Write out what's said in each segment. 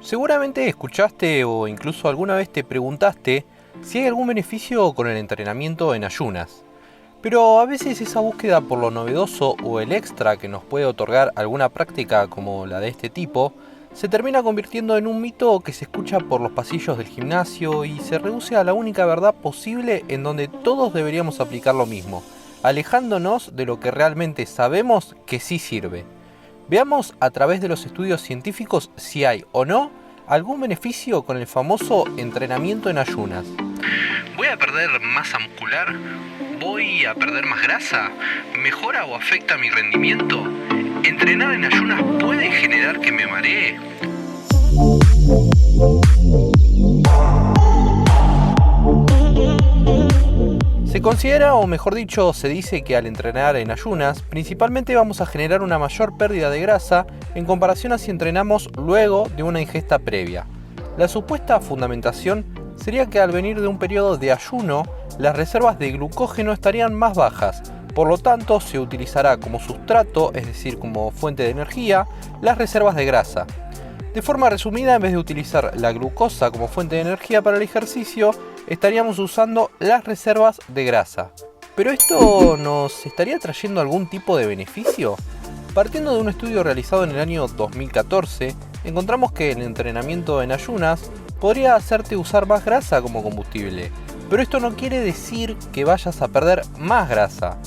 Seguramente escuchaste o incluso alguna vez te preguntaste si hay algún beneficio con el entrenamiento en ayunas. Pero a veces esa búsqueda por lo novedoso o el extra que nos puede otorgar alguna práctica como la de este tipo, se termina convirtiendo en un mito que se escucha por los pasillos del gimnasio y se reduce a la única verdad posible en donde todos deberíamos aplicar lo mismo, alejándonos de lo que realmente sabemos que sí sirve. Veamos a través de los estudios científicos si hay o no algún beneficio con el famoso entrenamiento en ayunas. ¿Voy a perder masa muscular? ¿Voy a perder más grasa? ¿Mejora o afecta mi rendimiento? ¿Entrenar en ayunas puede generar que me maree? Se considera, o mejor dicho, se dice que al entrenar en ayunas, principalmente vamos a generar una mayor pérdida de grasa en comparación a si entrenamos luego de una ingesta previa. La supuesta fundamentación sería que al venir de un periodo de ayuno, las reservas de glucógeno estarían más bajas, por lo tanto se utilizará como sustrato, es decir, como fuente de energía, las reservas de grasa. De forma resumida, en vez de utilizar la glucosa como fuente de energía para el ejercicio, estaríamos usando las reservas de grasa. ¿Pero esto nos estaría trayendo algún tipo de beneficio? Partiendo de un estudio realizado en el año 2014, encontramos que el entrenamiento en ayunas podría hacerte usar más grasa como combustible, pero esto no quiere decir que vayas a perder más grasa.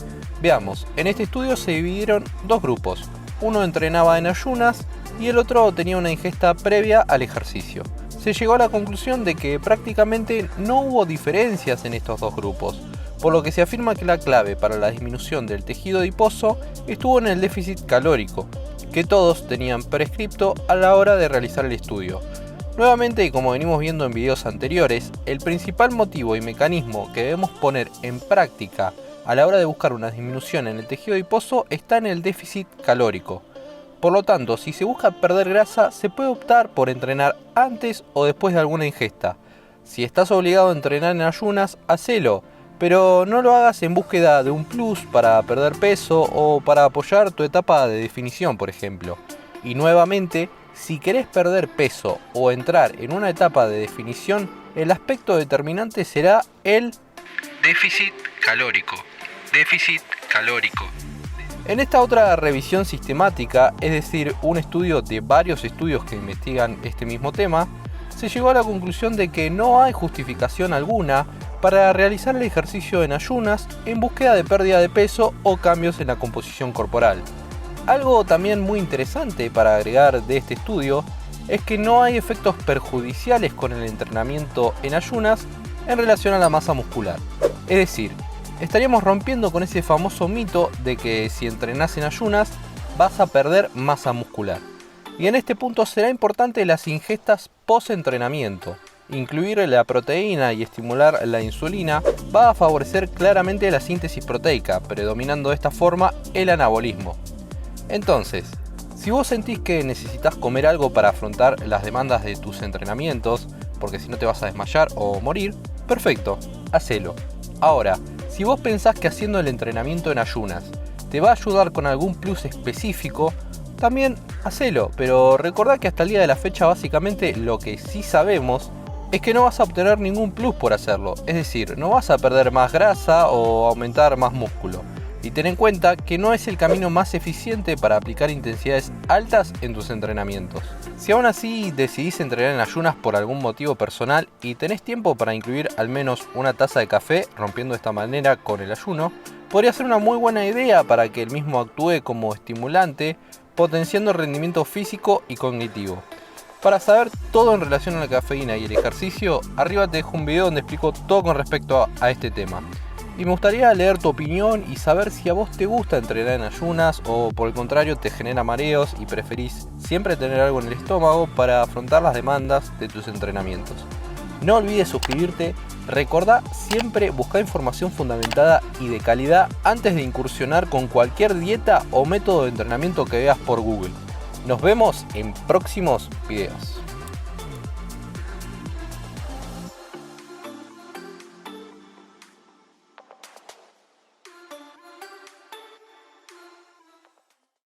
Veamos, en este estudio se dividieron dos grupos, uno entrenaba en ayunas y el otro tenía una ingesta previa al ejercicio. Se llegó a la conclusión de que prácticamente no hubo diferencias en estos dos grupos, por lo que se afirma que la clave para la disminución del tejido adiposo estuvo en el déficit calórico, que todos tenían prescripto a la hora de realizar el estudio. Nuevamente, y como venimos viendo en videos anteriores, el principal motivo y mecanismo que debemos poner en práctica a la hora de buscar una disminución en el tejido adiposo está en el déficit calórico. Por lo tanto, si se busca perder grasa, se puede optar por entrenar antes o después de alguna ingesta. Si estás obligado a entrenar en ayunas, hacelo, pero no lo hagas en búsqueda de un plus para perder peso o para apoyar tu etapa de definición, por ejemplo. Y nuevamente, si querés perder peso o entrar en una etapa de definición, el aspecto determinante será el déficit calórico. Déficit calórico. En esta otra revisión sistemática, es decir, un estudio de varios estudios que investigan este mismo tema, se llegó a la conclusión de que no hay justificación alguna para realizar el ejercicio en ayunas en búsqueda de pérdida de peso o cambios en la composición corporal. Algo también muy interesante para agregar de este estudio es que no hay efectos perjudiciales con el entrenamiento en ayunas en relación a la masa muscular. Es decir, estaríamos rompiendo con ese famoso mito de que si entrenás en ayunas vas a perder masa muscular. Y en este punto será importante las ingestas post-entrenamiento. Incluir la proteína y estimular la insulina va a favorecer claramente la síntesis proteica, predominando de esta forma el anabolismo. Entonces, si vos sentís que necesitas comer algo para afrontar las demandas de tus entrenamientos, porque si no te vas a desmayar o morir, perfecto, hacelo. Ahora, si vos pensás que haciendo el entrenamiento en ayunas te va a ayudar con algún plus específico, también hacelo, pero recordá que hasta el día de la fecha básicamente lo que sí sabemos es que no vas a obtener ningún plus por hacerlo, es decir, no vas a perder más grasa o aumentar más músculo. Y ten en cuenta que no es el camino más eficiente para aplicar intensidades altas en tus entrenamientos. Si aún así decidís entrenar en ayunas por algún motivo personal y tenés tiempo para incluir al menos una taza de café, rompiendo de esta manera con el ayuno, podría ser una muy buena idea para que el mismo actúe como estimulante, potenciando el rendimiento físico y cognitivo. Para saber todo en relación a la cafeína y el ejercicio, arriba te dejo un video donde explico todo con respecto a este tema. Y me gustaría leer tu opinión y saber si a vos te gusta entrenar en ayunas o por el contrario te genera mareos y preferís siempre tener algo en el estómago para afrontar las demandas de tus entrenamientos. No olvides suscribirte, recordá siempre buscar información fundamentada y de calidad antes de incursionar con cualquier dieta o método de entrenamiento que veas por Google. Nos vemos en próximos videos.